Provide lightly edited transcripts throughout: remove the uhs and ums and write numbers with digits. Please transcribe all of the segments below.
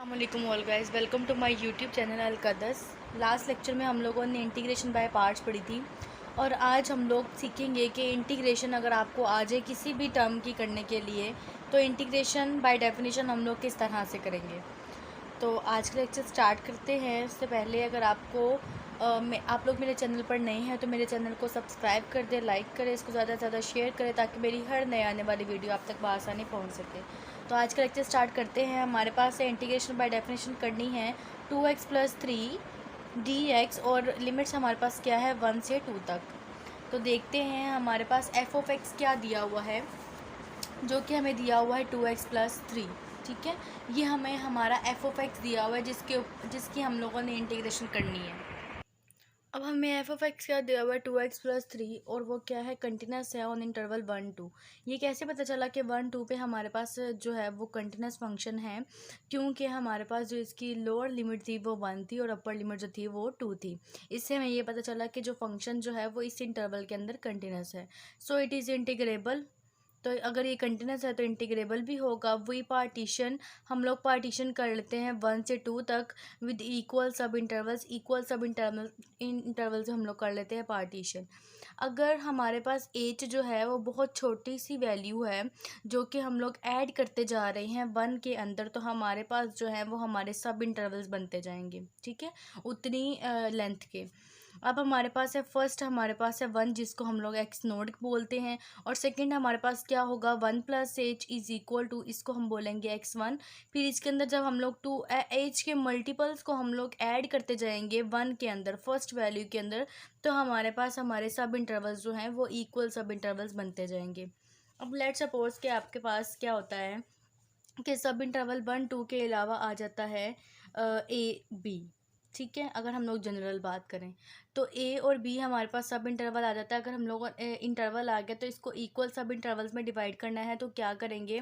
अस्सलामुअलैकुम all guys, welcome to my YouTube channel अलकदस। Last lecture में हम लोगों ने इंटीग्रेशन बाय पार्ट्स पढ़ी थी और आज हम लोग सीखेंगे कि इंटीग्रेशन अगर आपको आ जाए किसी भी टर्म की करने के लिए तो इंटीग्रेशन बाय डेफिनेशन हम लोग किस तरह से करेंगे। तो आज का लेक्चर स्टार्ट करते हैं। उससे पहले अगर आप लोग मेरे चैनल पर नए हैं तो मेरे चैनल को सब्सक्राइब कर दें, लाइक करें, इसको ज़्यादा से ज़्यादा शेयर करें ताकि मेरी हर नए आने वाली वीडियो आप तक बआसानी पहुंच सके। तो आज का लेक्चर स्टार्ट करते हैं। हमारे पास है इंटीग्रेशन बाय डेफिनेशन करनी है 2x+3 dx और लिमिट्स हमारे पास क्या है 1 से 2 तक। तो देखते हैं हमारे पास f(x) क्या दिया हुआ है, जो कि हमें दिया हुआ है 2x+3। ठीक है, ये हमें हमारा f(x) दिया हुआ है जिसकी हम लोगों ने इंटीग्रेशन करनी है। अब हमें f(x) क्या दिया हुआ है 2x+3 और वो क्या है कंटिन्यूस है ऑन इंटरवल 1-2। ये कैसे पता चला कि 1-2 पे हमारे पास जो है वो कंटिन्यूस फंक्शन है, क्योंकि हमारे पास जो इसकी लोअर लिमिट थी वो 1 थी और अपर लिमिट जो थी वो 2 थी। इससे हमें ये पता चला कि जो फंक्शन जो है वो इस इंटरवल के अंदर कंटिन्यूस है। So it is integrable. तो अगर ये कंटिन्यूस है तो इंटीग्रेबल भी होगा। वही पार्टीशन हम लोग पार्टीशन कर लेते हैं 1 से 2 तक विद इक्वल सब इंटरवल से हम लोग कर लेते हैं पार्टीशन। अगर हमारे पास एच जो है वो बहुत छोटी सी वैल्यू है जो कि हम लोग ऐड करते जा रहे हैं 1 के अंदर, तो हमारे पास जो है वो हमारे सब इंटरवल्स बनते जाएंगे। ठीक है, उतनी लेंथ के। अब हमारे पास है फर्स्ट हमारे पास है 1 जिसको हम लोग एक्स नोड बोलते हैं, और सेकंड हमारे पास क्या होगा 1+h इज़ इक्वल टू, इसको हम बोलेंगे x1। फिर इसके अंदर जब हम लोग h के मल्टीपल्स को हम लोग ऐड करते जाएंगे 1 के अंदर फर्स्ट वैल्यू के अंदर, तो हमारे पास हमारे सब इंटरवल्स जो हैं वो इक्वल सब इंटरवल्स बनते जाएंगे। अब लेट सपोज कि आपके पास क्या होता है कि सब इंटरवल 1-2 के अलावा आ जाता है a b। ठीक है, अगर हम लोग जनरल बात करें तो ए और बी हमारे पास सब इंटरवल आ जाता है। अगर हम लोग इंटरवल आ गया तो इसको इक्वल सब इंटरवल्स में डिवाइड करना है, तो क्या करेंगे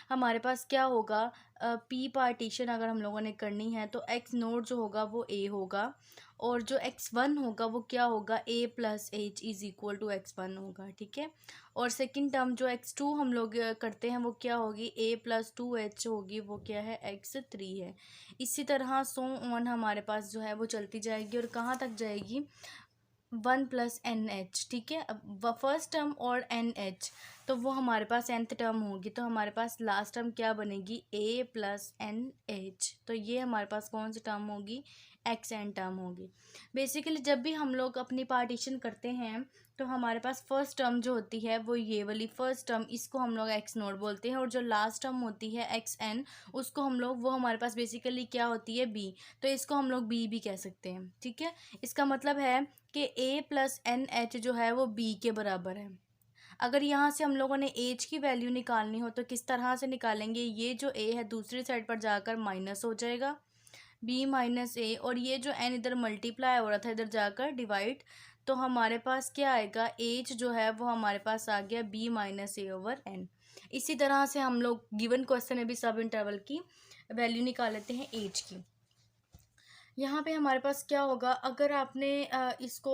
हमारे पास क्या होगा पी पार्टीशन अगर हम लोगों ने करनी है तो एक्स नोड जो होगा वो ए होगा, और जो x1 होगा वो क्या होगा a+h is equal to x1 होगा। ठीक है, और सेकंड टर्म जो x2 हम लोग करते हैं वो क्या होगी a+2h होगी, वो क्या है x3 है। इसी तरह सो ऑन हमारे पास जो है वो चलती जाएगी और कहाँ तक जाएगी 1+nh। ठीक है, अब फर्स्ट टर्म और nh तो वो हमारे पास nth टर्म होगी, तो हमारे पास लास्ट टर्म क्या बनेगी a+nh। तो ये हमारे पास कौन सी टर्म होगी xn टर्म होगी। बेसिकली जब भी हम लोग अपनी पार्टीशन करते हैं तो हमारे पास फर्स्ट टर्म जो होती है वो ये वाली फर्स्ट टर्म, इसको हम लोग एक्स नोट बोलते हैं, और जो लास्ट टर्म होती है एक्स एन उसको हम लोग वो हमारे पास बेसिकली क्या होती है बी, तो इसको हम लोग बी भी कह सकते हैं। ठीक है, इसका मतलब है कि a+nh जो है वो b के बराबर है। अगर यहाँ से हम लोगों ने h की वैल्यू निकालनी हो तो किस तरह से निकालेंगे, ये जो a है दूसरी साइड पर जाकर माइनस हो जाएगा b-a, और ये जो n इधर मल्टीप्लाई हो रहा था इधर जाकर डिवाइड, तो हमारे पास क्या आएगा h जो है वो हमारे पास आ गया b-a/n। इसी तरह से हम लोग गिवन क्वेश्चन में भी सब इंटरवल की वैल्यू निकाल लेते हैं h की। यहाँ पे हमारे पास क्या होगा अगर आपने इसको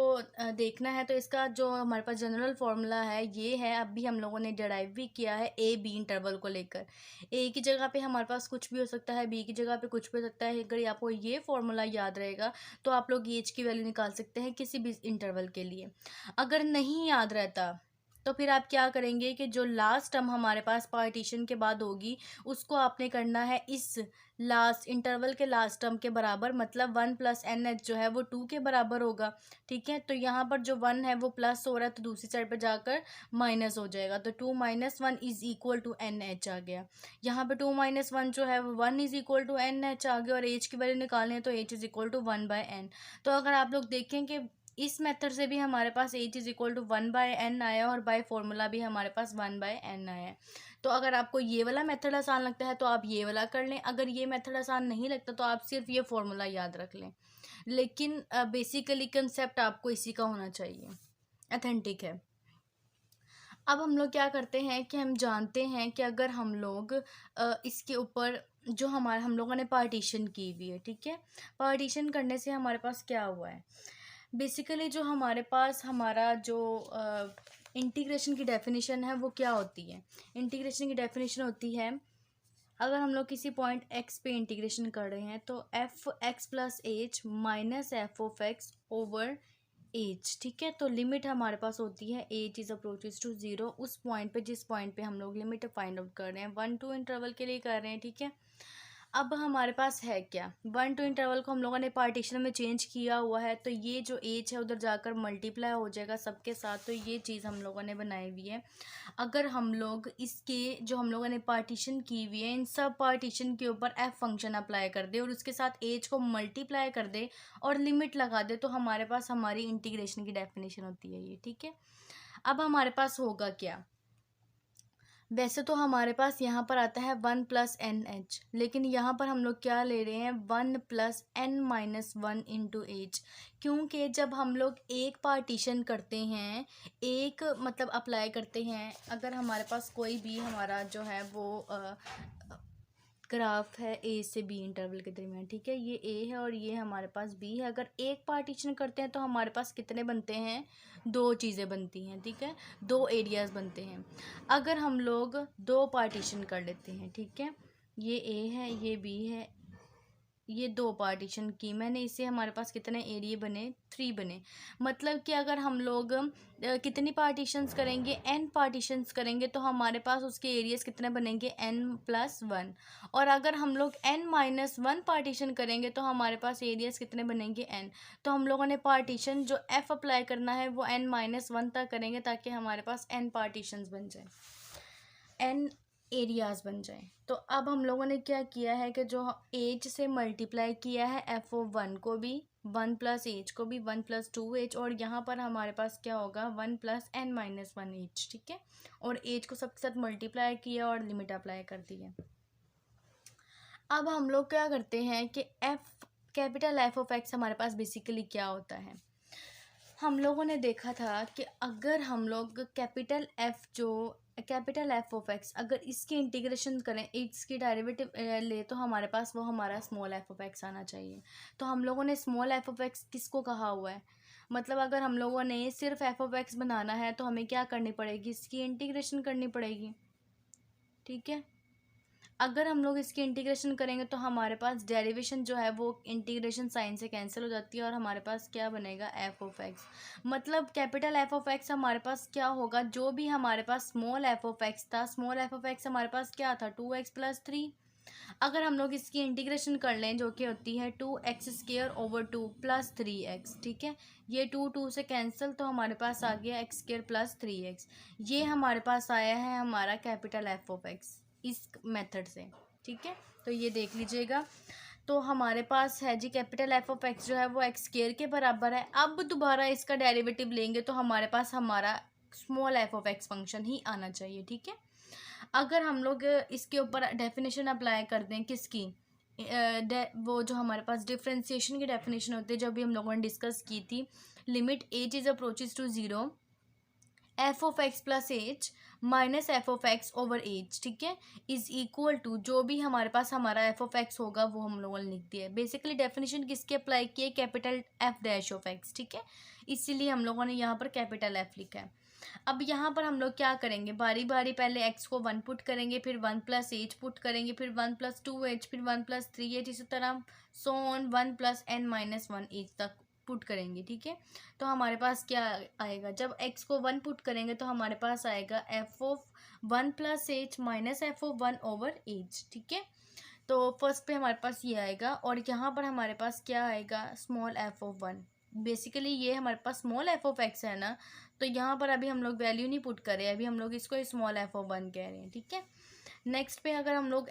देखना है तो इसका जो हमारे पास जनरल फार्मूला है ये है, अभी हम लोगों ने डिराइव भी किया है ए बी इंटरवल को लेकर। ए की जगह पे हमारे पास कुछ भी हो सकता है, बी की जगह पे कुछ भी हो सकता है। अगर आपको ये फार्मूला याद रहेगा तो आप लोग एज की वैल्यू निकाल सकते हैं किसी भी इंटरवल के लिए। अगर नहीं याद रहता तो फिर आप क्या करेंगे कि जो लास्ट टर्म हमारे पास पार्टीशन के बाद होगी उसको आपने करना है इस लास्ट इंटरवल के लास्ट टर्म के बराबर, मतलब 1+nh जो है वो 2 के बराबर होगा। ठीक है, तो यहाँ पर जो 1 है वो प्लस हो रहा है तो दूसरी साइड पर जाकर माइनस हो जाएगा, तो 2 - 1 इज इक्वल टू nh आ गया। यहाँ पे 2 - 1 जो है वो 1 इज इक्वल टू nh आ गया, और h की वैल्यू निकालनी है तो h is equal to 1/n। तो अगर आप लोग देखें कि इस मेथड से भी हमारे पास h is equal to 1/n आया और बाय फॉर्मूला भी हमारे पास 1/n आया। तो अगर आपको ये वाला मेथड आसान लगता है तो आप ये वाला कर लें, अगर ये मेथड आसान नहीं लगता तो आप सिर्फ ये फॉर्मूला याद रख लें, लेकिन बेसिकली कंसेप्ट आपको इसी का होना चाहिए, अथेंटिक है। अब हम लोग क्या करते हैं कि हम जानते हैं कि अगर हम लोग इसके ऊपर जो हमारा हम लोगों ने पार्टीशन की हुई है, ठीक है, पार्टीशन करने से हमारे पास क्या हुआ है बेसिकली जो हमारे पास हमारा जो इंटीग्रेशन की डेफिनेशन है वो क्या होती है। इंटीग्रेशन की डेफिनेशन होती है अगर हम लोग किसी पॉइंट x पे इंटीग्रेशन कर रहे हैं तो f x plus h minus f of x over h, ठीक है। तो लिमिट हमारे पास होती है h is approaches to zero, उस पॉइंट पे जिस पॉइंट पे हम लोग लिमिट फाइंड आउट कर रहे हैं, 1-2 इंटरवल के लिए कर रहे हैं, ठीक है। अब हमारे पास है क्या, 1-2 इंटरवल को हम लोगों ने पार्टीशन में चेंज किया हुआ है, तो ये जो एज है उधर जाकर मल्टीप्लाई हो जाएगा सबके साथ, तो ये चीज़ हम लोगों ने बनाई हुई है। अगर हम लोग इसके जो हम लोगों ने पार्टीशन की हुई है, इन सब पार्टीशन के ऊपर एफ फंक्शन अप्लाई कर दे और उसके साथ एज को मल्टीप्लाई कर दे और लिमिट लगा दे, तो हमारे पास हमारी इंटीग्रेशन की डेफिनेशन होती है ये, ठीक है। अब हमारे पास होगा क्या, वैसे तो हमारे पास यहाँ पर आता है 1+NH, लेकिन यहाँ पर हम लोग क्या ले रहे हैं 1+N-1 इंटू एच, क्योंकि जब हम लोग एक पार्टीशन करते हैं, एक मतलब अप्लाई करते हैं, अगर हमारे पास कोई भी हमारा जो है वो ग्राफ है ए से बी इंटरवल के दरमियान, ठीक है, ये ए है और ये हमारे पास बी है, अगर एक पार्टीशन करते हैं तो हमारे पास कितने बनते हैं, दो चीज़ें बनती हैं, ठीक है, दो एरियाज़ बनते हैं। अगर हम लोग दो पार्टीशन कर लेते हैं, ठीक है, ये ए है ये बी है, ये दो पार्टीशन की मैंने, इससे हमारे पास कितने एरिया बने, 3 बने। मतलब कि अगर हम लोग कितनी पार्टीशंस करेंगे, n पार्टीशंस करेंगे, तो हमारे पास उसके एरियाज कितने बनेंगे, n+1। और अगर हम लोग n-1 पार्टीशन करेंगे तो हमारे पास एरियाज कितने बनेंगे, n। तो हम लोगों ने पार्टीशन जो f अप्लाई करना है वो n-1 तक करेंगे ताकि हमारे पास n पार्टीशंस बन जाए, n एरियाज बन जाए। तो अब हम लोगों ने क्या किया है कि जो एज से मल्टीप्लाई किया है f(1) को भी, 1+h को भी, 1+2h, और यहाँ पर हमारे पास क्या होगा 1+n-1h, ठीक है, और एज को सबके साथ मल्टीप्लाई किया और लिमिट अप्लाई कर दी है। अब हम लोग क्या करते हैं कि कैपिटल एफ ऑफ एक्स हमारे पास बेसिकली क्या होता है, हम लोगों ने देखा था कि अगर हम लोग कैपिटल एफ ऑफ एक्स अगर इसकी इंटीग्रेशन करें, इसकी डेरिवेटिव ले, तो हमारे पास वो हमारा स्मॉल एफ ऑफ एक्स आना चाहिए। तो हम लोगों ने स्मॉल एफ ऑफ एक्स किसको कहा हुआ है, मतलब अगर हम लोगों ने सिर्फ एफ ऑफ एक्स बनाना है तो हमें क्या करनी पड़ेगी, इसकी इंटीग्रेशन करनी पड़ेगी, ठीक है। अगर हम लोग इसकी इंटीग्रेशन करेंगे तो हमारे पास डेरिवेशन जो है वो इंटीग्रेशन साइन से कैंसिल हो जाती है और हमारे पास क्या बनेगा, एफ ऑफ एक्स। मतलब कैपिटल एफ ऑफ एक्स हमारे पास क्या होगा, जो भी हमारे पास स्मॉल एफ ऑफ एक्स था, स्मॉल एफ ऑफ एक्स हमारे पास क्या था, 2x+3। अगर हम लोग इसकी इंटीग्रेशन कर लें जो कि होती है 2x² / 2 + 3x, ठीक है, ये 2 से कैंसिल, तो हमारे पास आ गया x² + 3x। ये हमारे पास आया है हमारा कैपिटल एफ ऑफ एक्स इस मेथड से, ठीक है। तो ये देख लीजिएगा, तो हमारे पास है G capital F of x जो है वो x² के बराबर है। अब दोबारा इसका डेरिवेटिव लेंगे तो हमारे पास हमारा small f of x function ही आना चाहिए, ठीक है। अगर हम लोग इसके ऊपर डेफिनेशन अप्लाई कर दें किसकी, वो जो हमारे पास डिफ्रेंसिएशन की डेफिनेशन होती है जो भी हम लोगों ने डिस्कस की थी, limit h is approaches to zero, f of x plus h minus f of x over h, ठीक है, इज इक्वल टू जो भी हमारे पास हमारा एफ ऑफ एक्स होगा वो हम लोगों ने लिख दिया है। बेसिकली डेफिनेशन किसके अप्लाई की है, capital F dash of x, ठीक है, इसीलिए हम लोगों ने यहाँ पर कैपिटल एफ लिखा है। अब यहाँ पर हम लोग क्या करेंगे, बारी बारी पहले x को 1 पुट करेंगे, फिर 1+h पुट करेंगे, फिर 1+2h, फिर 1+3h, इसी तरह सो ऑन 1+n-1h तक पुट करेंगे, ठीक है। तो हमारे पास क्या आएगा, जब x को 1 पुट करेंगे तो हमारे पास आएगा f of 1+h minus f of 1 over h, ठीक है। तो फर्स्ट पे हमारे पास ये आएगा और यहाँ पर हमारे पास क्या आएगा, स्मॉल एफ ऑफ 1। बेसिकली ये हमारे पास स्मॉल एफ ऑफ एक्स है ना, तो यहाँ पर अभी हम लोग वैल्यू नहीं पुट कर रहे हैं, अभी हम लोग इसको स्मॉल एफ ऑफ 1 कह रहे हैं, ठीक है। नेक्स्ट पे अगर हम लोग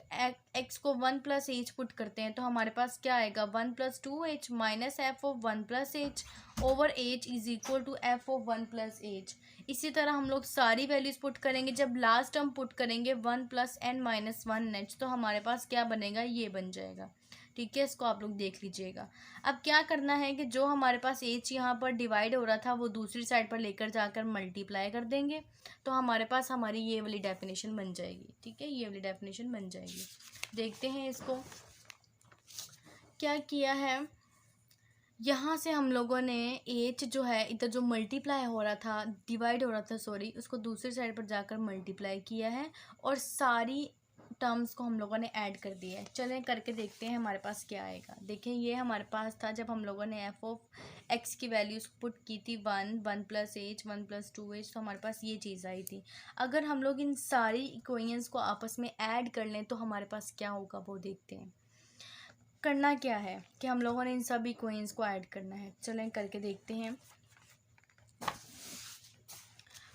x को 1+h पुट करते हैं तो हमारे पास क्या आएगा, 1+2h minus f of 1+h over h is equal to f of 1+h। इसी तरह हम लोग सारी वैल्यूज पुट करेंगे, जब लास्ट हम पुट करेंगे 1+n-1h तो हमारे पास क्या बनेगा, ये बन जाएगा, ठीक है। इसको आप लोग देख लीजिएगा। अब क्या करना है कि जो हमारे पास एच यहाँ पर डिवाइड हो रहा था वो दूसरी साइड पर लेकर जाकर मल्टीप्लाई कर देंगे, तो हमारे पास हमारी ये वाली डेफिनेशन बन जाएगी, ठीक है, ये वाली डेफिनेशन बन जाएगी। देखते हैं इसको क्या किया है। यहाँ से हम लोगों ने एच जो है इधर जो मल्टीप्लाई हो रहा था, डिवाइड हो रहा था सॉरी, उसको दूसरी साइड पर जाकर मल्टीप्लाई किया है और सारी टर्म्स को हम लोगों ने ऐड कर दिया है। चलें करके देखते हैं हमारे पास क्या आएगा। देखें ये हमारे पास था जब हम लोगों ने एफ ऑफ एक्स की वैल्यूज़ पुट की थी 1 प्लस एच 1 + 2h, तो हमारे पास ये चीज़ आई थी। अगर हम लोग इन सारी इक्वेशंस को आपस में ऐड कर लें तो हमारे पास क्या होगा वो देखते हैं। करना क्या है कि हम लोगों ने इन सब इक्वेशंस को ऐड करना है। चलें करके देखते हैं।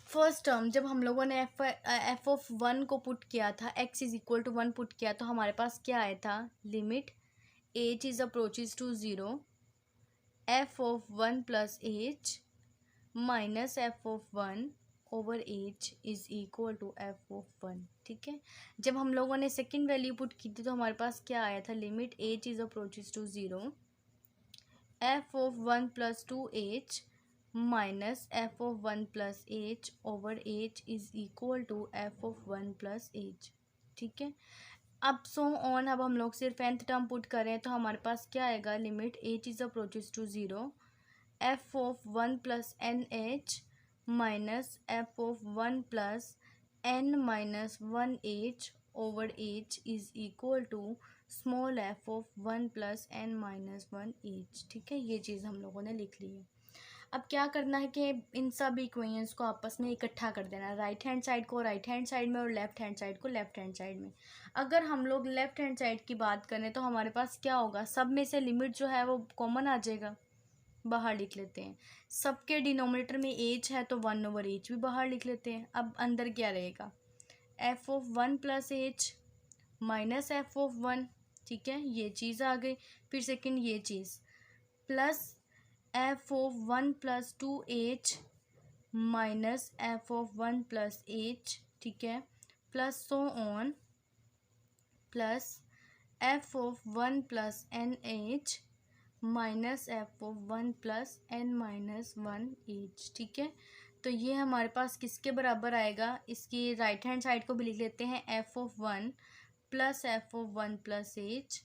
फर्स्ट टर्म जब हम लोगों ने एफ ऑफ 1 को पुट किया था, x = 1 पुट किया, तो हमारे पास क्या आया था, limit h is approaches to 0 f of 1 + h minus f of 1 over h is equal to f of 1। ठीक है, जब हम लोगों ने सेकेंड वैल्यू पुट की थी तो हमारे पास क्या आया था, limit h is approaches to 0 f of 1 + 2h minus f of 1 + h over h is equal to f of 1 + h। ठीक है, अब सो ऑन। अब हम लोग सिर्फ nth टर्म पुट करें तो हमारे पास क्या आएगा, limit h is approaches to 0 f of 1 + nh minus f of 1 + n - 1h over h is equal to small f of 1 + n - 1h। ठीक है, ये चीज़ हम लोगों ने लिख ली है। अब क्या करना है कि इन सब इक्वेशंस को आपस में इकट्ठा कर देना, राइट हैंड साइड को राइट हैंड साइड में और लेफ्ट हैंड साइड को लेफ्ट हैंड साइड में। अगर हम लोग लेफ्ट हैंड साइड की बात करें तो हमारे पास क्या होगा, सब में से लिमिट जो है वो कॉमन आ जाएगा, बाहर लिख लेते हैं। सबके डिनोमिनेटर में एच है तो 1/h भी बाहर लिख लेते हैं। अब अंदर क्या रहेगा, F of 1 + h minus f of 1। ठीक है, ये चीज़ आ गई। फिर सेकेंड ये चीज़ plus f of 1 + 2h minus f of 1 + h। ठीक है, plus so on plus f of 1 + nh minus f of 1 + n - 1h। ठीक है, तो ये हमारे पास किसके बराबर आएगा, इसकी राइट हैंड साइड को भी लिख लेते हैं, f of 1 plus f of 1 + h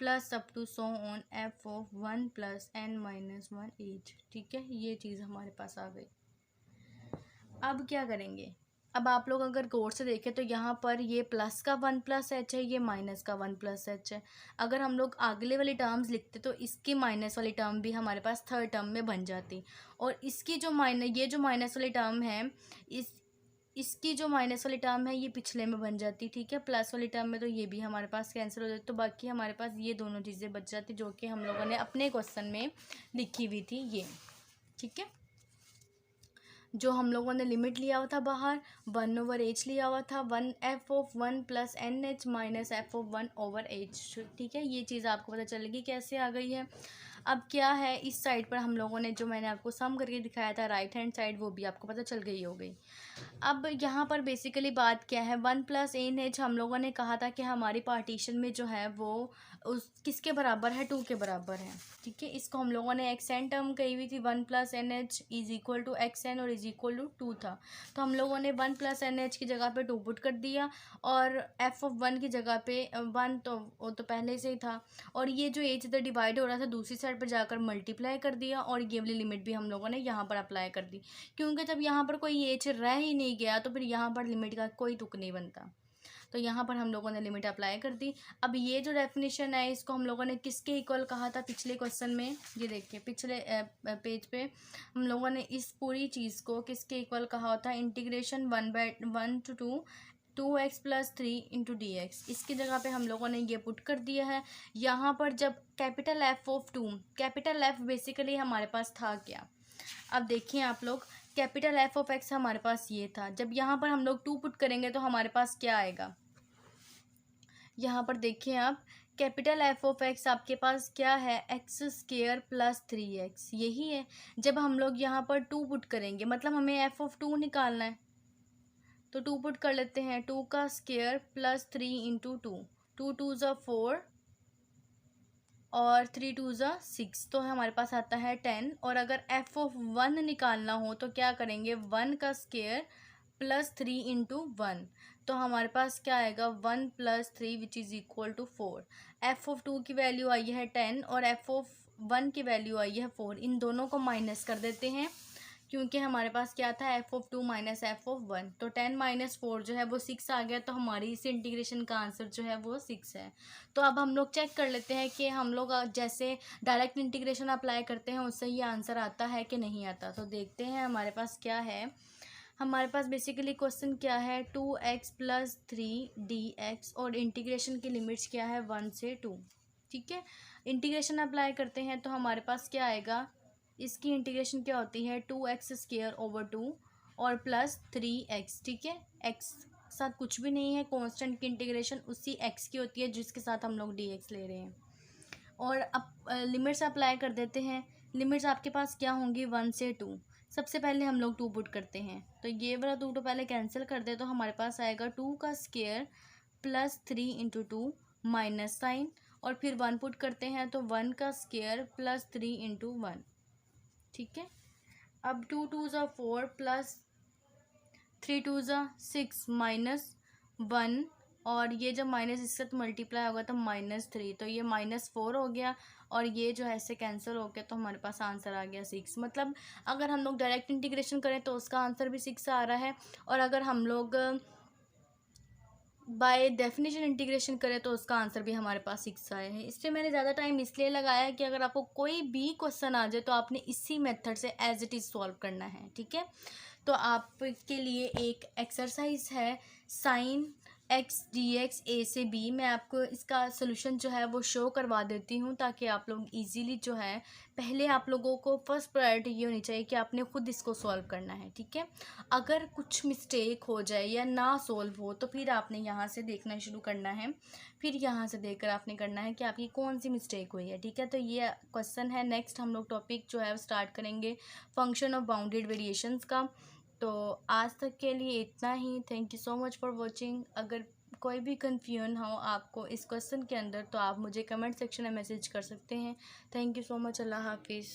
plus up to so on f of 1 + n - 1h। ठीक है, ये चीज़ हमारे पास आ गई। अब क्या करेंगे, अब आप लोग अगर गौर से देखें तो यहाँ पर ये प्लस का 1 + h है, ये माइनस का 1 + h है। अगर हम लोग अगले वाली टर्म्स लिखते तो इसकी माइनस वाली टर्म भी हमारे पास थर्ड टर्म में बन जाती, और इसकी जो ये जो माइनस वाली टर्म है, इसकी जो माइनस वाली टर्म है ये पिछले में बन जाती। ठीक है, प्लस वाली टर्म में तो ये भी हमारे पास कैंसिल हो जाती, तो बाकी हमारे पास ये दोनों चीज़ें बच जाती जो कि हम लोगों ने अपने क्वेश्चन में लिखी हुई थी ये। ठीक है, जो हम लोगों ने लिमिट लिया हुआ था बाहर, 1/h लिया हुआ था, 1 f of 1 + nh minus f of 1 over h। ठीक है, ये चीज़ आपको पता चलेगी कैसे आ गई है। अब क्या है, इस साइड पर हम लोगों ने जो मैंने आपको सम करके दिखाया था राइट हैंड साइड, वो भी आपको पता चल गई हो गई। अब यहाँ पर बेसिकली बात क्या है, 1 + n h हम लोगों ने कहा था कि हमारी पार्टीशन में जो है वो उस किसके बराबर है, 2 के बराबर है। ठीक है, इसको हम लोगों ने xn टर्म कही हुई थी, 1 + nh is equal to xn और इज़ इक्वल टू 2 था, तो हम लोगों ने 1 + nh की जगह पे 2 पुट कर दिया, और f ऑफ 1 की जगह पे 1 तो वो तो पहले से ही था, और ये जो h इधर डिवाइड हो रहा था दूसरी साइड पर जाकर मल्टीप्लाई कर दिया, और ये वाली लिमिट भी हम लोगों ने यहाँ पर अप्लाई कर दी, क्योंकि जब यहाँ पर कोई h रह ही नहीं गया तो फिर यहाँ पर लिमिट का कोई तुक नहीं बनता, तो यहाँ पर हम लोगों ने लिमिट अप्लाई कर दी। अब ये जो डेफिनेशन है इसको हम लोगों ने किसके इक्वल कहा था पिछले क्वेश्चन में, ये देखिए पिछले पेज पे हम लोगों ने इस पूरी चीज़ को किसके इक्वल कहा होता है, इंटीग्रेशन 1/1 to 2x + 3 × dx। इसकी जगह पे हम लोगों ने ये पुट कर दिया है। यहाँ पर जब capital F of 2, capital F basically हमारे पास था क्या, अब देखिए आप लोग, कैपिटल F ऑफ x हमारे पास ये था, जब यहाँ पर हम लोग 2 पुट करेंगे तो हमारे पास क्या आएगा, यहाँ पर देखिए आप, कैपिटल F ऑफ x आपके पास क्या है, x² + 3x, यही है। जब हम लोग यहाँ पर 2 पुट करेंगे, मतलब हमें f ऑफ 2 निकालना है, तो 2 पुट कर लेते हैं, 2 का स्क्वायर प्लस 3 × 2, 2 × 2 = 4 और 3 × 2 = 6, तो हमारे पास आता है 10। और अगर f ऑफ 1 निकालना हो तो क्या करेंगे, 1 का स्क्वायर प्लस 3 × 1, तो हमारे पास क्या आएगा, 1 + 3 which is equal to 4। F of 2 की वैल्यू आई है 10 और एफ ऑफ 1 की वैल्यू आई है 4, इन दोनों को माइनस कर देते हैं, क्योंकि हमारे पास क्या था f(2) माइनस f(1), तो 10 माइनस 4 जो है वो 6 आ गया, तो हमारी इस इंटीग्रेशन का आंसर जो है वो 6 है। तो अब हम लोग चेक कर लेते हैं कि हम लोग जैसे डायरेक्ट इंटीग्रेशन अप्लाई करते हैं उससे ये आंसर आता है कि नहीं आता। तो देखते हैं हमारे पास क्या है। हमारे पास बेसिकली क्वेश्चन क्या है, 2x + 3dx और इंटीग्रेशन की लिमिट्स क्या है 1 से 2। ठीक है, इंटीग्रेशन अप्लाई करते हैं तो हमारे पास क्या आएगा, इसकी इंटीग्रेशन क्या होती है 2x² / 2 और +3x। ठीक है, x साथ कुछ भी नहीं है, कांस्टेंट की इंटीग्रेशन उसी x की होती है जिसके साथ हम लोग dx ले रहे हैं। और अब लिमिट्स अप्लाई कर देते हैं। लिमिट्स आपके पास क्या होंगी 1 से 2। सबसे पहले हम लोग 2 पुट करते हैं, तो ये वाला 2 तो पहले कैंसिल कर दे, तो हमारे पास आएगा 2 का स्क्वायर +3 × 2 माइनस साइन, और फिर 1 पुट करते हैं तो 1 का स्क्वायर +3 × 1। ठीक है, अब 2 2 ज़ा 4 +3 2 ज़ा 6 -1, और ये जब माइनस इससे तो मल्टीप्लाई होगा तो -3, तो ये -4 हो गया, और ये जो है इससे कैंसिल हो गया, तो हमारे पास आंसर आ गया 6। मतलब अगर हम लोग डायरेक्ट इंटीग्रेशन करें तो उसका आंसर भी 6 आ रहा है, और अगर हम लोग बाय डेफिनेशन इंटीग्रेशन करें तो उसका आंसर भी हमारे पास 6 आए हैं। इसलिए मैंने ज़्यादा टाइम इसलिए लगाया है कि अगर आपको कोई भी क्वेश्चन आ जाए तो आपने इसी मेथड से एज इट इज़ सॉल्व करना है। ठीक है, तो आपके लिए एक एक्सरसाइज है sin x dx a से b। मैं आपको इसका सोल्यूशन जो है वो शो करवा देती हूँ ताकि आप लोग इजीली जो है, पहले आप लोगों को फर्स्ट प्रायोरिटी ये होनी चाहिए कि आपने खुद इसको सॉल्व करना है। ठीक है, अगर कुछ मिस्टेक हो जाए या ना सॉल्व हो तो फिर आपने यहाँ से देखना शुरू करना है, फिर यहाँ से देखकर आपने करना है कि आपकी कौन सी मिस्टेक हुई है। ठीक है, तो ये क्वेश्चन है। नेक्स्ट हम लोग टॉपिक जो है स्टार्ट करेंगे फंक्शन ऑफ बाउंडेड वेरिएशंस का। तो आज तक के लिए इतना ही। Thank you so much for watching. अगर कोई भी कन्फ्यूजन हो आपको इस क्वेश्चन के अंदर तो आप मुझे कमेंट सेक्शन में मैसेज कर सकते हैं। Thank you so much. अल्लाह हाफिज़।